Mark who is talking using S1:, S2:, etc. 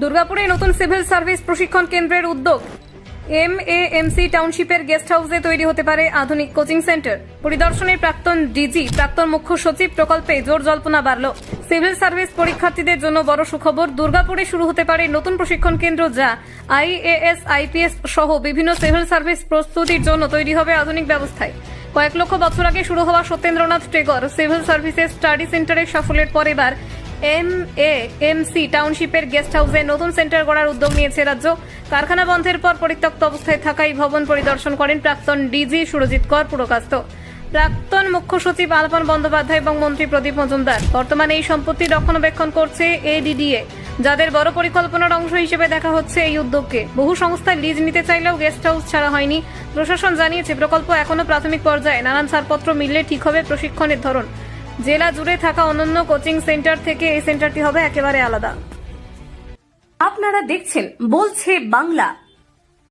S1: দুর্গাপুরে নতুন civil service প্রশিক্ষণ কেন্দ্রের উদ্যোগ। এমএএমসি টাউনশিপের গেস্ট হাউসে তৈরি হতে পারে আধুনিক কোচিং সেন্টার। পরিদর্শনে প্রাক্তন ডিজি, প্রাক্তন মুখ্য সচিব প্রকল্পে জোর জল্পনা বাড়ল। সিভিল সার্ভিস পরীক্ষার্থীদের জন্য বড় সুখবর, দুর্গাপুরে শুরু হতে পারে নতুন প্রশিক্ষণ কেন্দ্র, যা আইএএস, আইপিএস সহ বিভিন্ন সিভিল সার্ভিস প্রস্তুতির জন্য তৈরি হবে আধুনিক ব্যবস্থায়। কয়েক লক্ষ বছর আগে শুরু হওয়া Satyendranath Tagore civil services study সেন্টারের সাফল্যের পর এবার এমএএমসি টাউনশিপের গেস্ট হাউসে নতুন সেন্টার গড়ার উদ্যোগ নিয়েছে রাজ্য। কারখানা বন্ধের পর পরিত্যক্ত অবস্থায় থাকা এই ভবন পরিদর্শন করেন প্রাক্তন ডিজি সুরজিৎ কর পুরকাস্ত, প্রাক্তন মুখ্য সচিব আলপন বন্দ্যোপাধ্যায় এবং মন্ত্রী প্রদীপ মজুমদার। বর্তমানে এই সম্পত্তি রক্ষণাবেক্ষণ করছে এডিডিএ, যাদের বড় পরিকল্পনার অংশ হিসেবে দেখা হচ্ছে এই উদ্যোগকে। বহু সংস্থা লিজ নিতে চাইলেও গেস্ট হাউস ছাড়া হয়নি। প্রশাসন জানিয়েছে প্রকল্প এখনো প্রাথমিক পর্যায়ে, নানান ছাড়পত্র মিললে ঠিক হবে প্রশিক্ষণের ধরন। জেলা জুড়ে থাকা অন্যান্য কোচিং সেন্টার থেকে এই সেন্টারটি হবে একেবারে আলাদা।
S2: আপনারা দেখছেন বলছে বাংলা।